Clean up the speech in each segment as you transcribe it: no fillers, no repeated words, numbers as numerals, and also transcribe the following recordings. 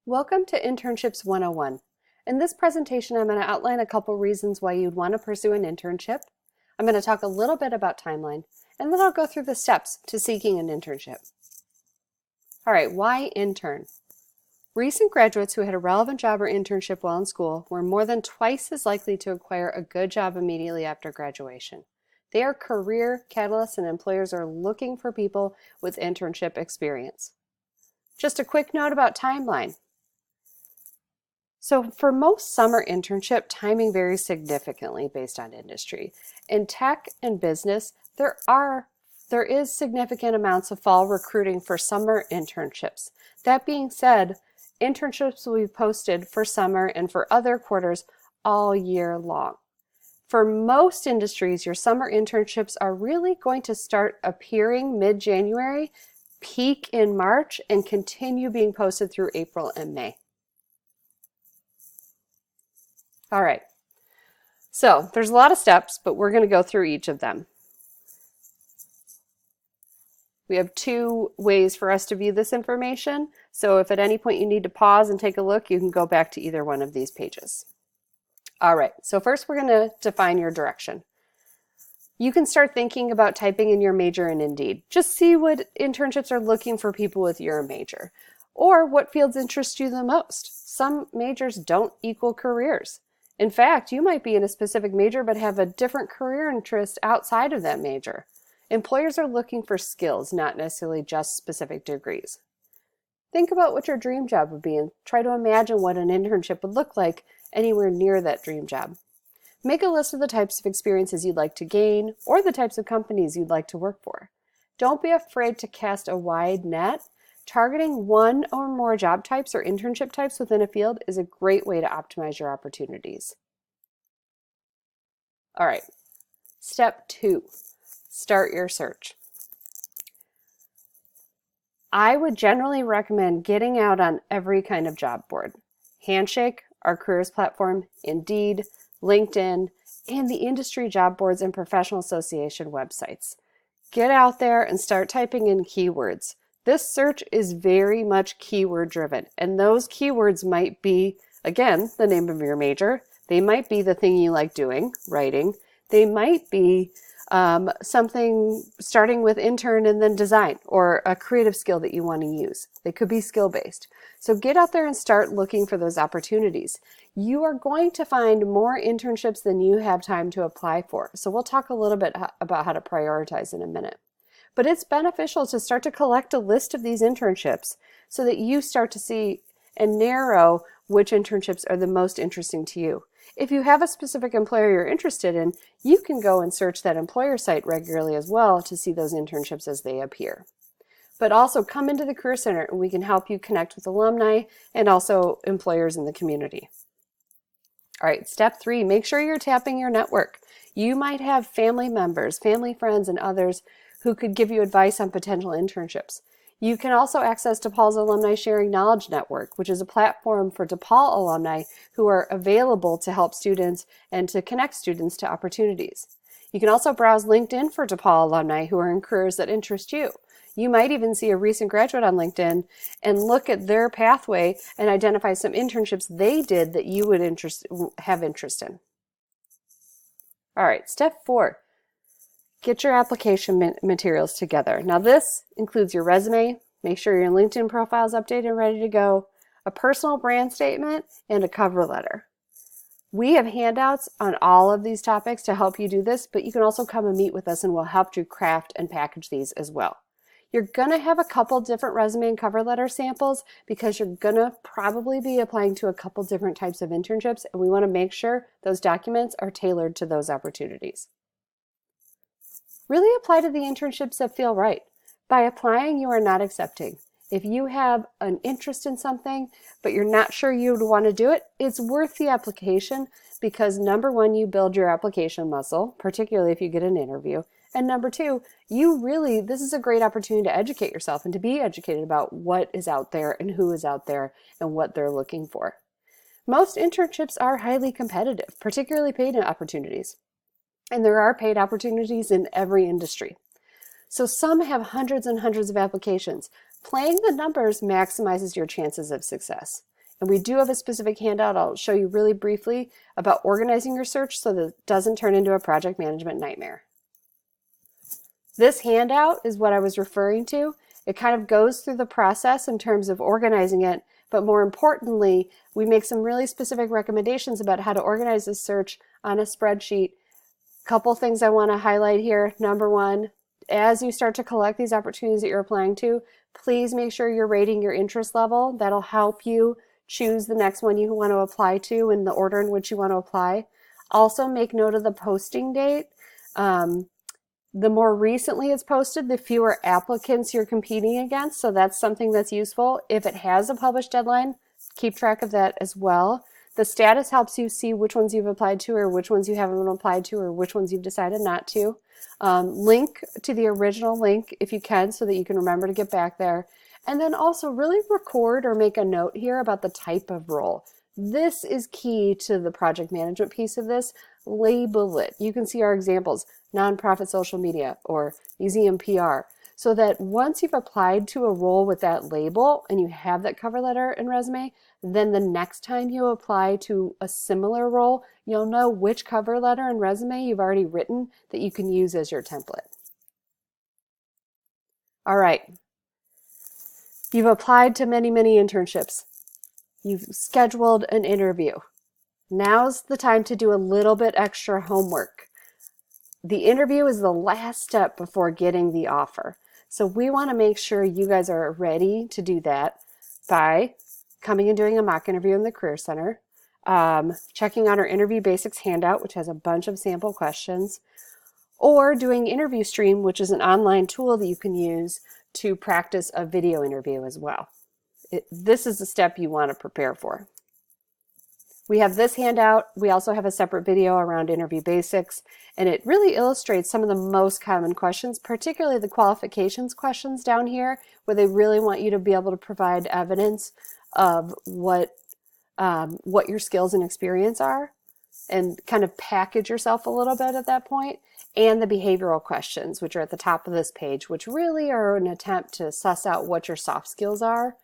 Welcome to Internships 101. In this presentation, I'm going to outline a couple reasons why you'd want to pursue an internship. I'm going to talk a little bit about timeline, and then I'll go through the steps to seeking an internship. All right, why intern? Recent graduates who had a relevant job or internship while in school were more than twice as likely to acquire a good job immediately after graduation. They are career catalysts, and employers are looking for people with internship experience. Just a quick note about timeline. So for most summer internship, timing varies significantly based on industry. In tech and business, there is significant amounts of fall recruiting for summer internships. That being said, internships will be posted for summer and for other quarters all year long. For most industries, your summer internships are really going to start appearing mid-January, peak in March, and continue being posted through April and May. All right, so there's a lot of steps, but we're going to go through each of them. We have two ways for us to view this information, so if at any point you need to pause and take a look, you can go back to either one of these pages. All right, so first we're going to define your direction. You can start thinking about typing in your major in Indeed. Just see what internships are looking for people with your major, or what fields interest you the most. Some majors don't equal careers. In fact, you might be in a specific major but have a different career interest outside of that major. Employers are looking for skills, not necessarily just specific degrees. Think about what your dream job would be and try to imagine what an internship would look like anywhere near that dream job. Make a list of the types of experiences you'd like to gain or the types of companies you'd like to work for. Don't be afraid to cast a wide net. Targeting one or more job types or internship types within a field is a great way to optimize your opportunities. All right, step 2, start your search. I would generally recommend getting out on every kind of job board. Handshake, our careers platform, Indeed, LinkedIn, and the industry job boards and professional association websites. Get out there and start typing in keywords. This search is very much keyword driven, and those keywords might be, again, the name of your major. They might be the thing you like doing, writing. They might be something starting with intern and then design, or a creative skill that you want to use. They could be skill-based. So get out there and start looking for those opportunities. You are going to find more internships than you have time to apply for. So we'll talk a little bit about how to prioritize in a minute. But it's beneficial to start to collect a list of these internships so that you start to see and narrow which internships are the most interesting to you. If you have a specific employer you're interested in, you can go and search that employer site regularly as well to see those internships as they appear. But also come into the Career Center and we can help you connect with alumni and also employers in the community. All right, step 3, make sure you're tapping your network. You might have family members, family friends, and others who could give you advice on potential internships. You can also access DePaul's Alumni Sharing Knowledge Network, which is a platform for DePaul alumni who are available to help students and to connect students to opportunities. You can also browse LinkedIn for DePaul alumni who are in careers that interest you. You might even see a recent graduate on LinkedIn and look at their pathway and identify some internships they did that you would have interest in. All right, step 4. Get your application materials together. Now this includes your resume, make sure your LinkedIn profile is updated and ready to go, a personal brand statement, and a cover letter. We have handouts on all of these topics to help you do this, but you can also come and meet with us and we'll help you craft and package these as well. You're going to have a couple different resume and cover letter samples because you're going to probably be applying to a couple different types of internships, and we want to make sure those documents are tailored to those opportunities. Really apply to the internships that feel right. By applying, you are not accepting. If you have an interest in something, but you're not sure you'd want to do it, it's worth the application because number 1, you build your application muscle, particularly if you get an interview. And number 2, this is a great opportunity to educate yourself and to be educated about what is out there and who is out there and what they're looking for. Most internships are highly competitive, particularly paid opportunities. And there are paid opportunities in every industry. So some have hundreds and hundreds of applications. Playing the numbers maximizes your chances of success. And we do have a specific handout I'll show you really briefly about organizing your search so that it doesn't turn into a project management nightmare. This handout is what I was referring to. It kind of goes through the process in terms of organizing it, but more importantly, we make some really specific recommendations about how to organize this search on a spreadsheet. Couple things I want to highlight here. Number one, as you start to collect these opportunities that you're applying to, please make sure you're rating your interest level. That'll help you choose the next one you want to apply to in the order in which you want to apply. Also, make note of the posting date. The more recently it's posted, the fewer applicants you're competing against, so that's something that's useful. If it has a published deadline, keep track of that as well. The status helps you see which ones you've applied to or which ones you haven't applied to or which ones you've decided not to. Link to the original link if you can so that you can remember to get back there. And then also really record or make a note here about the type of role. This is key to the project management piece of this. Label it. You can see our examples, nonprofit social media or museum PR, so that once you've applied to a role with that label and you have that cover letter and resume, then the next time you apply to a similar role, you'll know which cover letter and resume you've already written that you can use as your template. All right. You've applied to many internships. You've scheduled an interview. Now's the time to do a little bit extra homework. The interview is the last step before getting the offer. So we want to make sure you guys are ready to do that by coming and doing a mock interview in the Career Center, checking out our Interview Basics handout, which has a bunch of sample questions, or doing Interview Stream, which is an online tool that you can use to practice a video interview as well. This is the step you want to prepare for. We have this handout. We also have a separate video around Interview Basics, and it really illustrates some of the most common questions, particularly the qualifications questions down here, where they really want you to be able to provide evidence of what your skills and experience are, and kind of package yourself a little bit at that point, and the behavioral questions, which are at the top of this page, which really are an attempt to suss out what your soft skills are.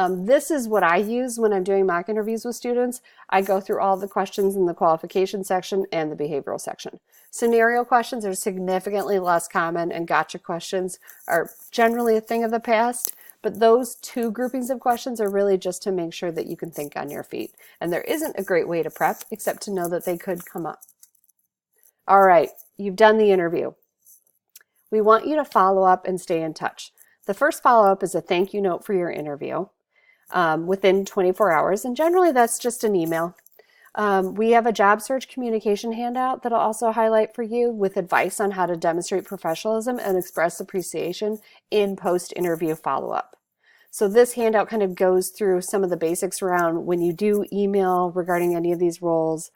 This is what I use when I'm doing mock interviews with students. I go through all the questions in the qualification section and the behavioral section. Scenario questions are significantly less common, and gotcha questions are generally a thing of the past, but those two groupings of questions are really just to make sure that you can think on your feet. And there isn't a great way to prep except to know that they could come up. All right, you've done the interview. We want you to follow up and stay in touch. The first follow-up is a thank you note for your interview. Within 24 hours, and generally that's just an email. We have a job search communication handout that'll also highlight for you with advice on how to demonstrate professionalism and express appreciation in post-interview follow-up. So this handout kind of goes through some of the basics around when you do email regarding any of these roles,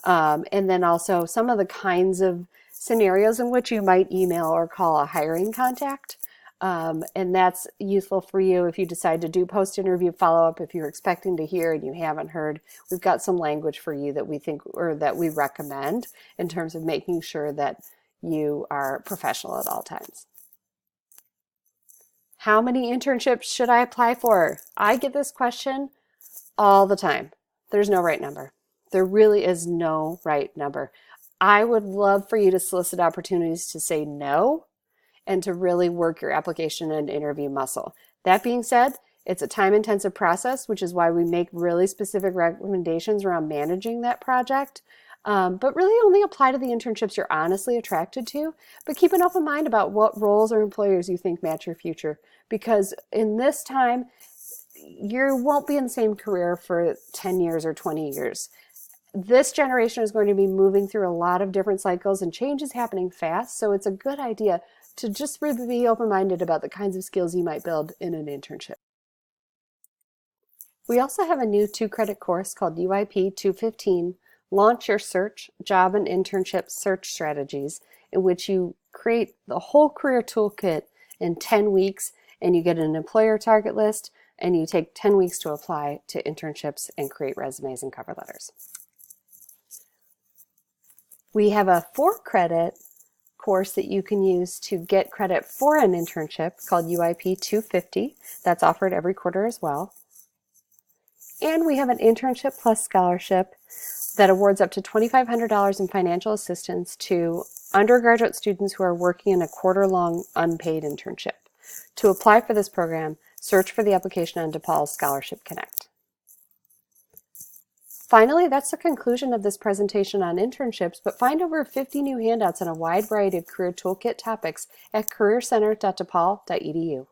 and then also some of the kinds of scenarios in which you might email or call a hiring contact. And that's useful for you if you decide to do post-interview follow-up. If you're expecting to hear and you haven't heard, we've got some language for you that we think, or that we recommend in terms of making sure that you are professional at all times. How many internships should I apply for? I get this question all the time. There's no right number. There really is no right number. I would love for you to solicit opportunities to say no, and to really work your application and interview muscle. That being said, it's a time-intensive process, which is why we make really specific recommendations around managing that project, but really only apply to the internships you're honestly attracted to, but keep an open mind about what roles or employers you think match your future, because in this time, you won't be in the same career for 10 years or 20 years. This generation is going to be moving through a lot of different cycles, and change is happening fast, so it's a good idea to just really be open-minded about the kinds of skills you might build in an internship. We also have a new 2-credit course called UIP 215, Launch Your Search, Job and Internship Search Strategies, in which you create the whole career toolkit in 10 weeks, and you get an employer target list, and you take 10 weeks to apply to internships and create resumes and cover letters. We have a 4-credit course that you can use to get credit for an internship called UIP 250. That's offered every quarter as well. And we have an Internship Plus scholarship that awards up to $2,500 in financial assistance to undergraduate students who are working in a quarter-long unpaid internship. To apply for this program, search for the application on DePaul's Scholarship Connect. Finally, that's the conclusion of this presentation on internships, but find over 50 new handouts on a wide variety of career toolkit topics at careercenter.depaul.edu.